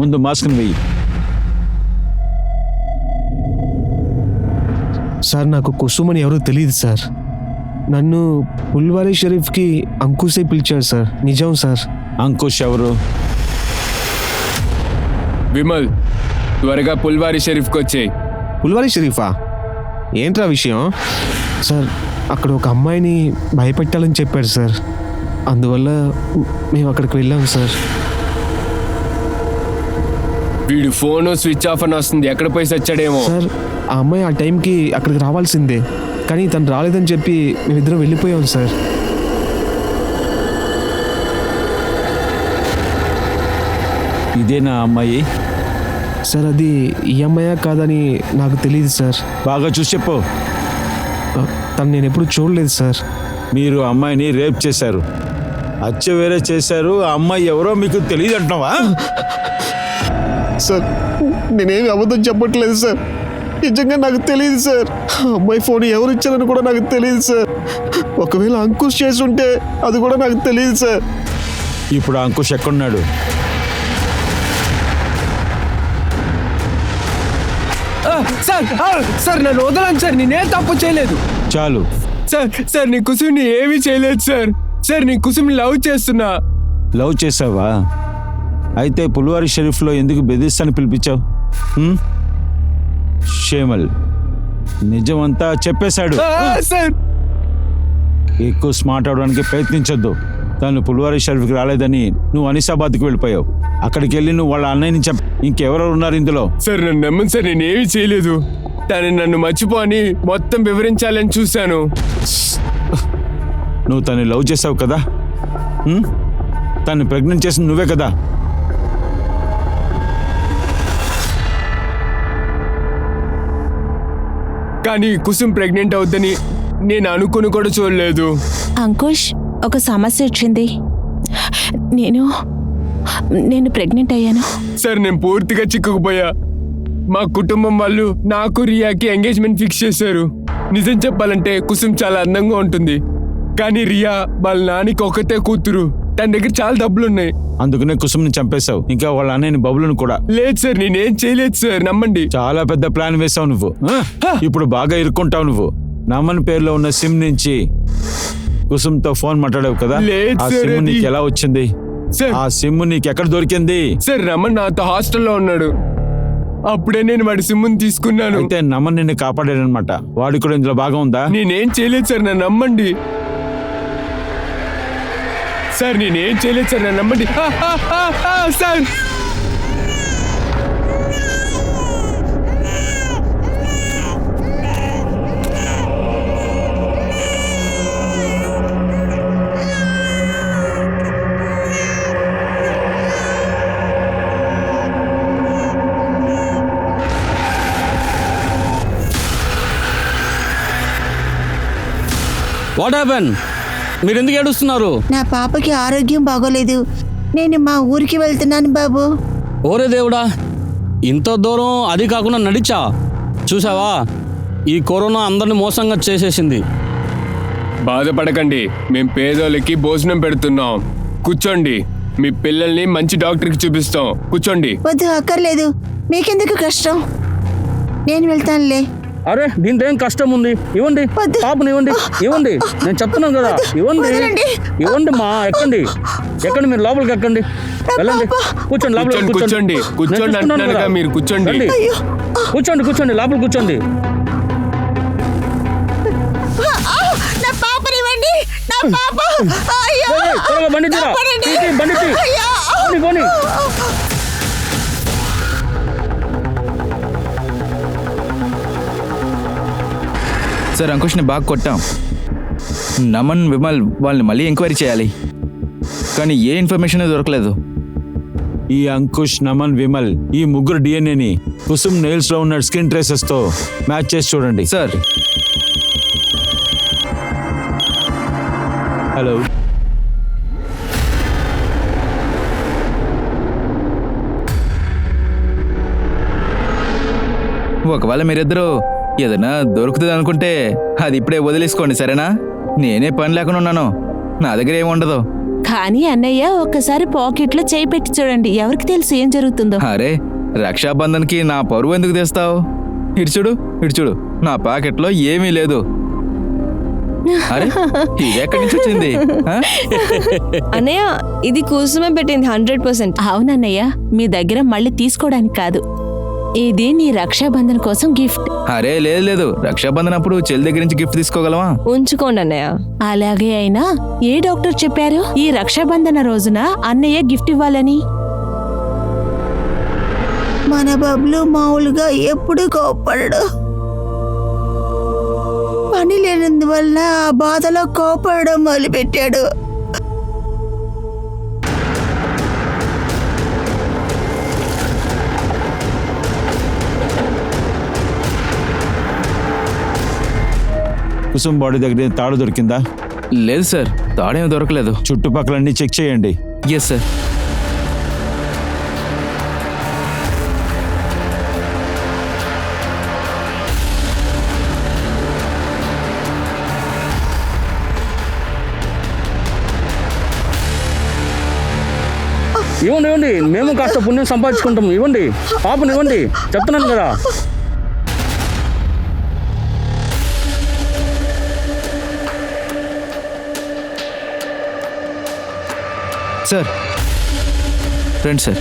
ముందు మాస్క్ని వెయ్యి. సార్ నాకు కుసుమ్ అని ఎవరో తెలియదు సార్. నన్ను పుల్వారీ షరీఫ్కి అంకుశే పిలిచాడు సార్. నిజం సార్. అంకుష్ ఎవరు? విమల్, త్వరగా పుల్వారీ షరీఫ్కి వచ్చేయి. పుల్వారీ షరీఫా? ఏంట్రా విషయం? సార్ అక్కడ ఒక అమ్మాయిని భయపెట్టాలని చెప్పాడు సార్. అందువల్ల మేము అక్కడికి వెళ్ళాం సార్. వీడు ఫోన్ స్విచ్ ఆఫ్ అని వస్తుంది. ఎక్కడ పోయి సచ్చాడేమో. సార్ ఆ అమ్మాయి ఆ టైంకి అక్కడికి రావాల్సిందే, కానీ తను రాలేదని చెప్పి మేమిద్దరం వెళ్ళిపోయాం సార్. ఇదేనా అమ్మాయి? సార్ అది ఈ అమ్మాయా కాదని నాకు తెలియదు సార్. బాగా చూసి చెప్పు. తను నేను ఎప్పుడు చూడలేదు సార్. మీరు అమ్మాయిని రేప్ చేశారు, హత్య వేరే చేశారు. ఆ అమ్మాయి ఎవరో మీకు తెలియదు అంటున్నావా? సార్ నేనేమి అబద్ధం చెప్పట్లేదు సార్. నిజంగా నాకు తెలియదు సార్. అమ్మాయి ఫోన్ ఎవరు ఇచ్చారని కూడా నాకు తెలియదు సార్. ఒకవేళ అంకుష్ చేసి ఉంటే అది కూడా నాకు తెలియదు సార్. ఇప్పుడు అంకుష్ ఎక్కడున్నాడు? సార్ నన్ను వదలండి సార్, నేనేం తప్పు చేయలేదు. చాలు. సార్ నీ కుసుమ్ని ఏమీ చేయలేదు సార్. సార్ నీ కుసుమ్ని లవ్ చేస్తున్నా. లవ్ చేసావా? అయితే పుల్వారీ షరీఫ్లో ఎందుకు బెదిరిస్తాను పిలిపించావు? షేమల్ నిజమంతా చెప్పేశాడు. సార్ ఎక్కువ స్మార్ట్ అవడానికి ప్రయత్నించొద్దు. తను పుల్వారీ షరీఫ్కి రాలేదని నువ్వు అనిసాబాద్కి వెళ్ళిపోయావు. అక్కడికి వెళ్ళి నువ్వు వాళ్ళ అన్నయ్యని ఇంకెవరెవరు ఉన్నారు ఇందులో? సార్ నన్ను నమ్మను సార్, నేనేమీ చేయలేదు. తను నన్ను మర్చిపో అని మొత్తం వివరించాలని చూశాను. నువ్వు తను లవ్ చేసావు కదా, తను ప్రెగ్నెంట్ చేసింది నువ్వే కదా. కానీ కుసుమ్ ప్రెగ్నెంట్ అవుద్దని నేను అనుకుని కూడా చూడలేదు. అంకుష్, ఒక సమస్య వచ్చింది. నేను ప్రెగ్నెంట్ అయ్యాను. సార్ నేను పూర్తిగా చిక్కుకుపోయా. మా కుటుంబం వాళ్ళు నాకు రియాకి ఎంగేజ్మెంట్ ఫిక్స్ చేశారు. నిజం చెప్పాలంటే కుసుమ్ చాలా అందంగా ఉంటుంది, కానీ రియా వాళ్ళ నానికి ఒకతే కూతురు. తన దగ్గర చాలా డబ్బులున్నాయి. అందుకనే కుసుమ్ని చంపేశావు, ఇంకా వాళ్ళ అన్నయ్యని బబులుని కూడా. లేదు సార్, నేనేం చేయలేదు సార్, నమ్మండి. చాలా పెద్ద ప్లాన్ వేసావు నువ్వు. ఇప్పుడు బాగా ఇరుక్కుంటావు నువ్వు. నమ్మని పేరులో ఉన్న సిమ్ నుంచి కుసుమ్తో ఫోన్ మాట్లాడావు కదా, లేదు ఆ సార్, సిమ్ అది- నీకు ఎలా వచ్చింది? సార్ ఆ సిమ్ నీకు ఎక్కడ దొరికింది? సార్ రమణ్ నాతో హాస్టల్లో ఉన్నాడు, అప్పుడే నేను వాడి సిమ్ముని తీసుకున్నాను. అయితే నమ్మని నిన్ను కాపాడాడనమాట. వాడి కూడా ఇందులో భాగం ఉందా? నేనేం చేయలేదు సార్, నన్ను నమ్మండి. సార్ నేనేం చేయలేదు సార్, నన్ను నమ్మండి. Sir what happen? మీరు ఎందుకు ఏడుస్తున్నారు? నా పాపకి ఆరోగ్యం బాగోలేదు. నేను మా ఊరికి వెళ్తున్నాను బాబు. ఓరే దేవుడా, ఇంత దూరం అది కాకుండా నడిచా? చూసావా, ఈ కరోనా అందరిని మోసంగా చేసేసింది. బాధపడకండి, మేం పేదోళ్ళకి భోజనం పెడుతున్నాం. కూర్చోండి, మీ పిల్లల్ని మంచి డాక్టర్కి చూపిస్తాం. కూర్చోండి. వద్దు, అక్కర్లేదు. మీకెందుకు కష్టం? నేను వెళ్తానులే. అరే దీంతో ఏం కష్టం ఉంది? ఇవ్వండి, వద్దు. పాపను ఇవ్వండి, ఇవ్వండి. నేను చెప్తున్నాను కదా, ఇవ్వండి, వదలండి. ఇవ్వండి మా. ఎక్కండి, ఎక్కండి, మీరు లోపలికి ఎక్కండి, వెళ్ళండి. కూర్చోండి, లోపలికి కూర్చోండి, కూర్చోండి అంటున్నానుగా, మీరు కూర్చోండి. రండి. కూర్చోండి, కూర్చోండి, లోపల కూర్చోండి. నా పాపనివ్వండి, నా పాప. అయ్యో! ఏయ్, త్వరగా బండి తీరా. కాపాడండి. తీ, తీ, బండి తీ. అయ్యో! పోనీ, పోనీ. సార్ అంకుష్ని బాగా కొట్టాం. నమన్, విమల్ వాళ్ళని మళ్ళీ ఎంక్వైరీ చేయాలి, కానీ ఏ ఇన్ఫర్మేషన్ దొరకలేదు. ఈ అంకుష్, నమన్, విమల్ ఈ ముగ్గురు డిఎన్ఏని కుసుమ్ నెయిల్స్ లో ఉన్న స్కిన్ ట్రేసెస్ తో మ్యాచ్ చేసి చూడండి. సార్ హలో, ఒకవేళ మీరిద్దరూ ఏదైనా దొరుకుతుంది అనుకుంటే అది ఇప్పుడే వదిలేసుకోండి, సరేనా? నేనే పని లేకుండా ఉన్నాను, నా దగ్గర ఏమి ఉండదు. కానీ అన్నయ్య, ఒక్కసారి పాకెట్లో చేయి పెట్టి చూడండి, ఎవరికి తెలుసు ఏం జరుగుతుందో. అరే, రక్షాబంధన్కి నా పరువు ఎందుకు తెస్తావు? ఇటు చూడు, నా పాకెట్లో ఏమీ లేదు. అరే, ఇది ఎక్కడి నుంచి వచ్చింది? ఆ? అన్నయ్య, ఇది కోసమే పెట్టింది 100%. అవునన్నయ్య, మీ దగ్గర మళ్ళీ తీసుకోవడానికి కాదు, ఇది నీ రక్షాబంధన్ కోసం గిఫ్ట్. అరే లేదు, రక్షాబంధన్ అప్పుడు చెల్లి దగ్గర నుంచి గిఫ్ట్ తీసుకోగలవా? ఉంచుకోండి అన్నయ్య. అలాగే అయినా ఏ డాక్టర్ చెప్పారు ఈ రక్షాబంధన రోజున అన్నయ్య గిఫ్ట్ ఇవ్వాలని? మన బబ్లు మామూలుగా ఎప్పుడు కోపడడు. పని లేనందువల్ల ఆ బాధలో కోపడడం మొదలుపెట్టాడు. కుసుమ్ బాడీ దగ్గర తాడు దొరికిందా? లేదు సార్, తాడేమీ దొరకలేదు. చుట్టుపక్కలన్నీ చెక్ చేయండి. Yes sir. ఇవ్వండి, ఇవ్వండి, మేము కాస్త పుణ్యం సంపాదించుకుంటాం. ఇవ్వండి, పాపను ఇవ్వండి, చెప్తున్నాను కదా. సార్ రండి సార్.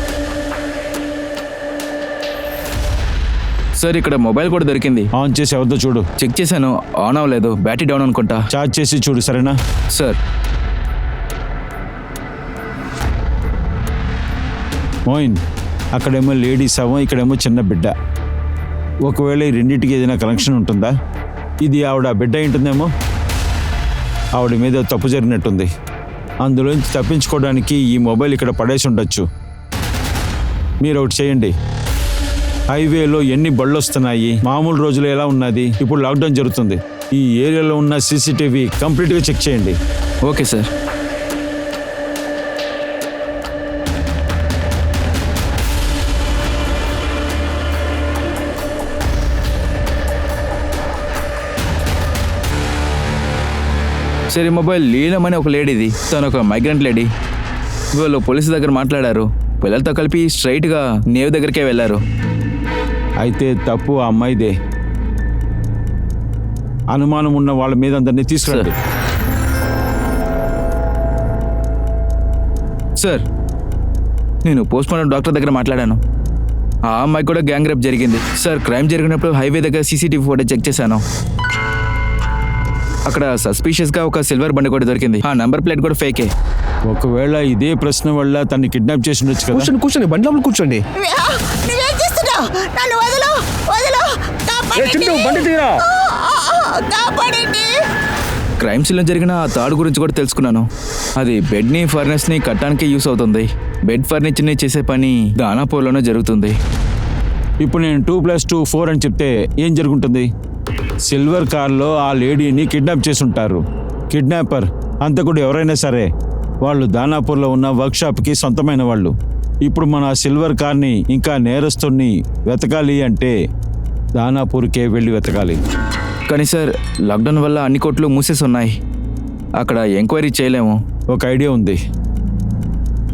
సార్, ఇక్కడ మొబైల్ కూడా దొరికింది. ఆన్ చేసి ఎవరితో చూడు. చెక్ చేశాను, ఆన్ అవ్వలేదు, బ్యాటరీ డౌన్ అనుకుంటా. చార్జ్ చేసి చూడు, సరేనా? సార్. మోయిన్, అక్కడేమో లేడీ శవం, ఇక్కడేమో చిన్న బిడ్డ. ఒకవేళ ఈ రెండింటికి ఏదైనా కనెక్షన్ ఉంటుందా? ఇది ఆవిడ బిడ్డ ఉంటుందేమో. ఆవిడ మీద తప్పు జరిగినట్టుంది. అందులోంచి తప్పించుకోవడానికి ఈ మొబైల్ ఇక్కడ పడేసి ఉండొచ్చు. మీరు ఒకటి చేయండి, హైవేలో ఎన్ని బళ్ళు వస్తున్నాయి, మామూలు రోజులు ఎలా ఉన్నది, ఇప్పుడు లాక్డౌన్ జరుగుతుంది. ఈ ఏరియాలో ఉన్న సీసీటీవీ కంప్లీట్గా చెక్ చేయండి. Okay sir. సరే, మొబైల్ లీలం అని ఒక లేడీది, తను ఒక మైగ్రెంట్ లేడీ. వాళ్ళు పోలీసు దగ్గర మాట్లాడారు. పిల్లలతో కలిపి స్ట్రైట్గా నేవ్ దగ్గరికే వెళ్ళారు. అయితే తప్పు ఆ అమ్మాయిదే. అనుమానం ఉన్న వాళ్ళ మీద అందరినీ తీసుకురండి. సార్, నేను పోస్ట్ మార్టం డాక్టర్ దగ్గర మాట్లాడాను. ఆ అమ్మాయి కూడా గ్యాంగ్ రేప్ జరిగింది సార్. క్రైమ్ జరిగినప్పుడు హైవే దగ్గర సీసీటీవీ ఫోటేజ్ చెక్ చేశాను. అక్కడ సస్పీషియస్గా ఒక సిల్వర్ బండి కూడా దొరికింది. ఆ నంబర్ ప్లేట్ కూడా ఫేకే. ఒకవేళ ఇదే ప్రశ్న వల్ల తన్ని కిడ్నాప్ చేసి ఉండొచ్చు కదా. కూర్చోండి కూర్చోండి, బండి లోపల కూర్చోండి. నువ్వేం చేస్తున్నావు? నన్ను వదలు, వదలు, కాపాడండి. క్రైమ్ సీన్లో జరిగిన ఆ తాడు గురించి కూడా తెలుసుకున్నాను. అది బెడ్ని ఫర్నెస్ని కట్టడానికి యూస్ అవుతుంది. బెడ్ ఫర్నిచర్ని చేసే పని దానాపూర్లోనే జరుగుతుంది. ఇప్పుడు నేను 2+2 4 అని చెప్తే ఏం జరుగుతుంది? సిల్వర్ కార్లో ఆ లేడీని కిడ్నాప్ చేసి ఉంటారు. కిడ్నాపర్, అంతకుడు ఎవరైనా సరే వాళ్ళు దానాపూర్లో ఉన్న వర్క్షాప్కి సొంతమైన వాళ్ళు. ఇప్పుడు మన సిల్వర్ కార్ని ఇంకా నేరస్తుని వెతకాలి అంటే దానాపూర్కే వెళ్ళి వెతకాలి. కానీ సార్, లాక్డౌన్ వల్ల అన్ని కోర్టులు మూసేసి ఉన్నాయి. అక్కడ ఎంక్వైరీ చేయలేము. ఒక ఐడియా ఉంది.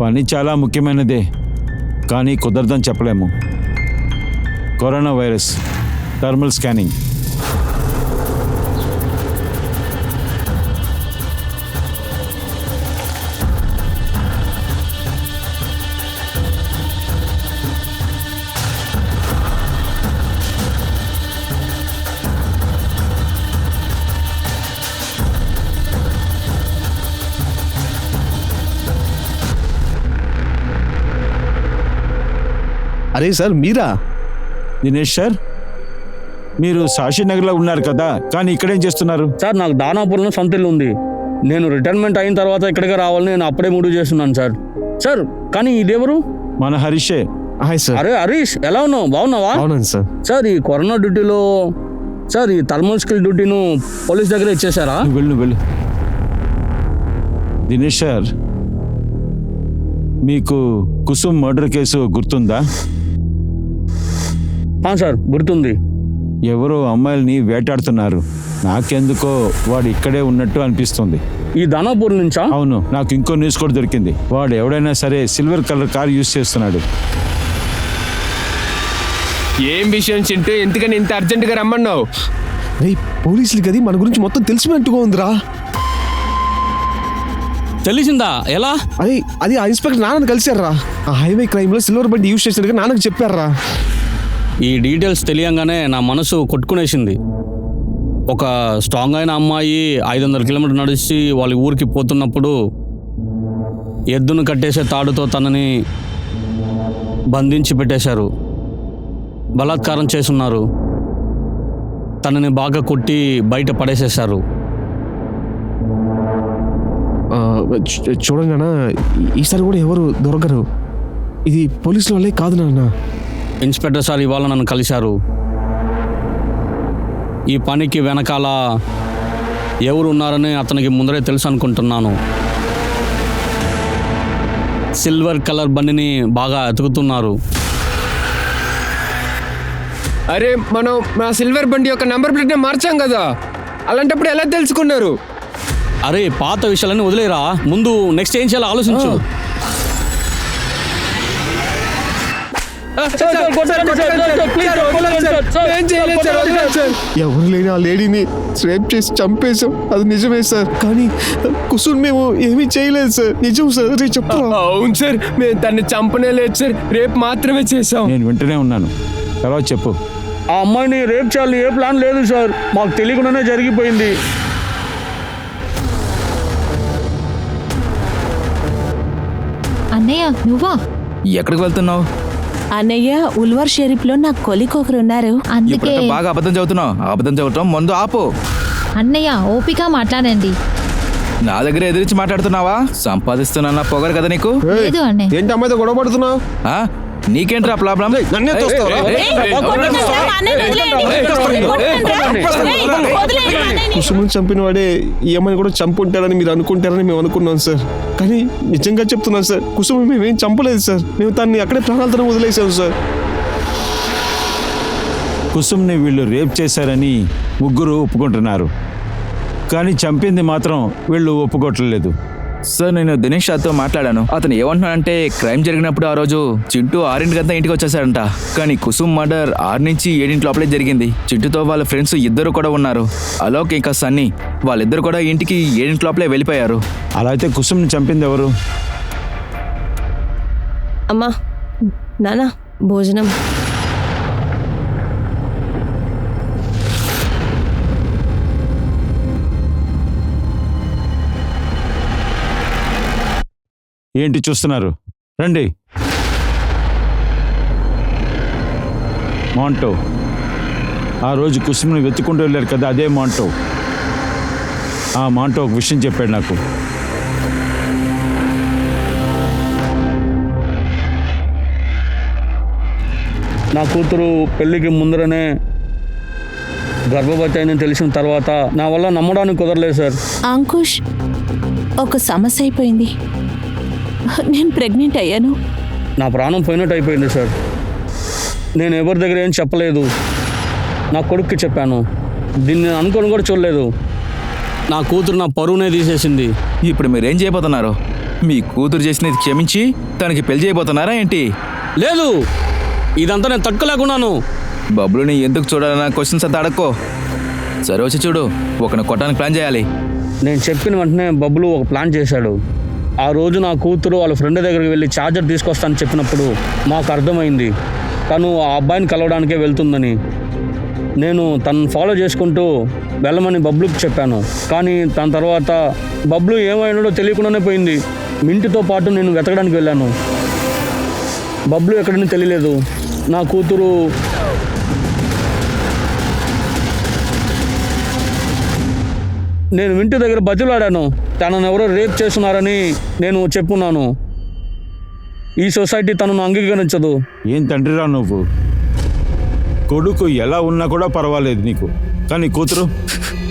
పని చాలా ముఖ్యమైనదే, కానీ కుదరదని చెప్పలేము. Corona virus thermal scanning. అరే సార్, మీరా? దినేష్ సార్, మీరు సాక్షినగర్లో ఉన్నారు కదా, కానీ ఇక్కడేం చేస్తున్నారు? సార్, నాకు దానాపూర్లో సొంత ఇల్లు ఉంది. నేను రిటైర్మెంట్ అయిన తర్వాత ఇక్కడికే రావాలని నేను అప్పుడే మూడు చేస్తున్నాను సార్. సార్, కానీ ఇదెవరు? మన హరీషే. Hi sir. అరే హరీష్, ఎలా ఉన్నావు? బాగున్నావా? అవునండి సార్. సార్, ఈ కరోనా డ్యూటీలో సార్ ఈ థర్మల్ స్కిల్ డ్యూటీను పోలీస్ దగ్గర ఇచ్చేసారా? నువ్వు వెళ్ళు. దినేష్ సార్, మీకు కుసుమ్ మర్డర్ కేసు గుర్తుందా? సార్, గుర్తుంది. ఎవరో అమ్మాయిల్ని వేటాడుతున్నారు. నాకెందుకో వాడు ఇక్కడే ఉన్నట్టు అనిపిస్తుంది. ఈ దానాపూర్ నుంచా? అవును, నాకు ఇంకో న్యూస్ కూడా దొరికింది. వాడు ఎవడైనా సరే సిల్వర్ కలర్ కార్ యూజ్ చేస్తున్నాడు. ఏం విషయం చింటూ, ఎందుకని ఇంత అర్జెంటుగా రమ్మన్నావు? రే, పోలీసులకి అది మన గురించి మొత్తం తెలిసినట్టుగా ఉందిరా. తెలిసిందా? ఎలా? అది ఆ ఇన్స్పెక్టర్ నాన్నని కలిశారా? ఆ హైవే క్రైమ్ లో సిల్వర్ బండి యూజ్ చేసినట్టుగా నాన్నకు చెప్పారా? ఈ డీటెయిల్స్ తెలియంగానే నా మనసు కొట్టుకునేసింది. ఒక స్ట్రాంగ్ అయిన అమ్మాయి 500 కిలోమీటర్లు నడిచి వాళ్ళ ఊరికి పోతున్నప్పుడు ఎద్దును కట్టేసే తాడుతో తనని బంధించి పెట్టేశారు. బలాత్కారం చేసున్నారు. తనని బాగా కొట్టి బయట పడేసేశారు. చూడండి నాన్న, ఈసారి కూడా ఎవరు దొరకరు. ఇది పోలీసుల వల్లే కాదు నాన్న. ఇన్స్పెక్టర్ సార్ ఇవాళ నన్ను కలిశారు. ఈ పనికి వెనకాల ఎవరు ఉన్నారని అతనికి ముందరే తెలుసు అనుకుంటున్నాను. సిల్వర్ కలర్ బండిని బాగా ఎతుకుతున్నారు. అరే, మనం మా సిల్వర్ బండి యొక్క నంబర్ ప్లేట్ని మార్చాం కదా, అలాంటప్పుడు ఎలా తెలుసుకున్నారు? అరే, పాత విషయాలన్నీ వదిలేరా, ముందు నెక్స్ట్ ఏం చేయాలో ఆలోచించు. ఎవరు లేని ఆ లేడీని రేప్ చేసి చంపేశాం, అది నిజమే సార్. కానీ కుసుమ్ మేము ఏమీ చేయలేదు సార్. నిజం సార్, చెప్తాను. అవును సార్, మేము తన్ని చంపనే లేదు సార్, రేపు మాత్రమే చేసాం. నేను వింటూనే ఉన్నాను, తర్వాత చెప్పు. ఆ అమ్మాయిని రేప్ చేయాలని ఏ ప్లాన్ లేదు సార్, మాకు తెలియకుండానే జరిగిపోయింది. అన్నయ్య, నువ్వా? ఎక్కడికి వెళ్తున్నావు? అన్నయ్య, ఉల్వర్ షరీఫ్లో నా కొలిక్ ఒకరు ఉన్నారు. అందుకే ఇప్పుడు బాగా అబద్ధం చదువుతున్నావు. అబద్ధం చదవటం ముందు ఆపు. అన్నయ్య, ఓపిక మాట్లాడండి. నా దగ్గర ఎదిరించి మాట్లాడుతున్నావా? సంపాదిస్తున్నా పొగరు కదా నీకు. లేదు అన్నయ్య. ఏంటి అమ్మాయితో గొడవ పడుతున్నావు? ఆ? నీకేంట్రా ప్రాబ్లం? నన్నే తోస్తావురా? కుసుమని చంపిన వాడే ఈ అమ్మాయిని కూడా చంపుంటారని మీరు అనుకుంటారని మేము అనుకున్నాం సార్. కానీ నిజంగా చెప్తున్నాం సార్, కుసుమ మేమేం చంపలేదు సార్. మేము తనని అక్కడే ప్రాణాలతో వదిలేసాం సార్. కుసుమ్ని వీళ్ళు రేప్ చేశారని ముగ్గురు ఒప్పుకుంటున్నారు, కానీ చంపింది మాత్రం వీళ్ళు ఒప్పుకోవట్లేదు. సార్ నేను దినేష్ షాతో మాట్లాడాను. అతను ఏమంటున్నాడంటే క్రైమ్ జరిగినప్పుడు ఆ రోజు చింటూ 6 ఇంటికి వచ్చేసాడంట. కానీ కుసుమ్ మర్డర్ 6 నుంచి 7 లోపలే జరిగింది. చింటూతో వాళ్ళ ఫ్రెండ్స్ ఇద్దరు కూడా ఉన్నారు, అలోక్ ఇంకా సన్నీ. వాళ్ళిద్దరు కూడా ఇంటికి 7 లోపలే వెళ్ళిపోయారు. అలా అయితే కుసుమ్ని చంపింది ఎవరు? అమ్మా నానా భోజనం. ఏంటి చూస్తున్నారు? రండి. మాంటో, ఆ రోజు కుసుమ్ని వెతుక్కుంటూ వెళ్ళారు కదా, అదే మాంటో. ఆ మాంటో ఒక విషయం చెప్పాడు నాకు. నా కూతురు పెళ్ళికి ముందరనే గర్భవతి అయిందని తెలిసిన తర్వాత నా వల్ల నమ్మడానికి కుదరలేదు సార్. అంకుష్, ఒక సమస్య అయిపోయింది. నేను ప్రెగ్నెంట్ అయ్యాను. నా ప్రాణం పోయినట్టు అయిపోయింది సార్. నేను ఎవరి దగ్గర ఏం చెప్పలేదు, నా కొడుక్కి చెప్పాను. దీన్ని అనుకోని కూడా చూడలేదు. నా కూతురు నా పరువునే తీసేసింది. ఇప్పుడు మీరేం చేయబోతున్నారు? మీ కూతురు చేసినది క్షమించి తనకి పెళ్లి చేయబోతున్నారా ఏంటి? లేదు, ఇదంతా నేను తట్టుకోలేకున్నాను. బబ్లుని ఎందుకు చూడాలన్న క్వశ్చన్స్ అంతా అడక్కో. సరే వచ్చి చూడు, ఒకరిని కొట్టడానికి ప్లాన్ చేయాలి. నేను చెప్పిన వెంటనే బబ్లు ఒక ప్లాన్ చేశాడు. ఆ రోజు నా కూతురు వాళ్ళ ఫ్రెండ్ దగ్గరికి వెళ్ళి ఛార్జర్ తీసుకొస్తానని చెప్పినప్పుడు మాకు అర్థమైంది తను ఆ అబ్బాయిని కలవడానికే వెళ్తుందని. నేను తనను ఫాలో చేసుకుంటూ వెళ్ళమని బబ్లుకి చెప్పాను. కానీ దాని తర్వాత బబ్లు ఏమైనాడో తెలియకుండానే పోయింది. మింటితో పాటు నేను వెతకడానికి వెళ్ళాను. బబ్లు ఎక్కడని తెలియలేదు. నా కూతురు నేను మింటి దగ్గర బతిలాడాను. తనను ఎవరో రేప్ చేస్తున్నారని నేను చెప్పున్నాను. ఈ సొసైటీ తనను అంగీకరించదు. ఏం తండ్రిరా నువ్వు? కొడుకు ఎలా ఉన్నా కూడా పర్వాలేదు నీకు, కానీ కూతురు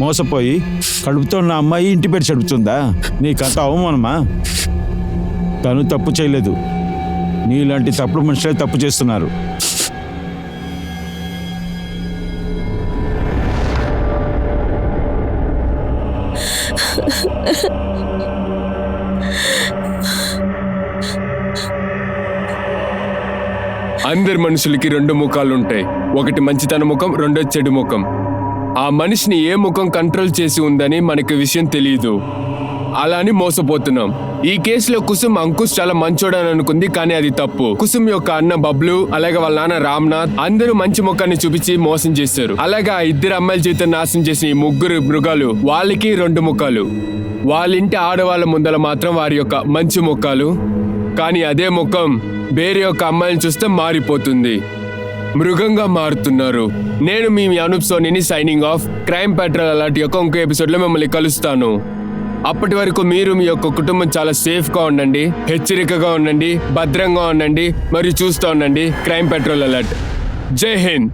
మోసపోయి కడుపుతో ఉన్న అమ్మాయి ఇంటి పేరు చెడుపుతుందా? నీకంత అవమానమా? తను తప్పు చేయలేదు, నీలాంటి తప్పుడు మనుషులే తప్పు చేస్తున్నారు. అందరి మనుషులకి 2 ముఖాలుంటాయి. ఒకటి మంచితన ముఖం, రెండో చెడు ముఖం. ఆ మనిషిని ఏ ముఖం కంట్రోల్ చేసి ఉందని మనకి విషయం తెలియదు. అలా అని మోసపోతున్నాం. ఈ కేసులో కుసుమ్ అంకుష్ చాలా మంచోడని అనుకుంది, కానీ అది తప్పు. కుసుమ్ యొక్క అన్న బబ్లు, అలాగే వాళ్ళ నాన్న రామ్నాథ్ అందరూ మంచి ముఖాన్ని చూపించి మోసం చేశారు. అలాగే ఆ 2 అమ్మాయిల జీవితం నాశనం చేసిన ఈ 3 మృగాలు, వాళ్ళకి 2 ముఖాలు. వాళ్ళ ఇంటి ఆడవాళ్ళ ముందల మాత్రం వారి యొక్క మంచి ముఖాలు, కానీ అదే ముఖం వేరే యొక్క అమ్మాయిని చూస్తే మారిపోతుంది, మృగంగా మారుతున్నారు. నేను మీ అనూప్ సోనీని signing off. Crime patrol alert యొక్క ఇంకో ఎపిసోడ్లో మిమ్మల్ని కలుస్తాను. అప్పటి వరకు మీరు మీ యొక్క కుటుంబం చాలా సేఫ్గా ఉండండి, హెచ్చరికగా ఉండండి, భద్రంగా ఉండండి, మరియు చూస్తూ ఉండండి క్రైమ్ పెట్రోల్ అలర్ట్. జై హింద్.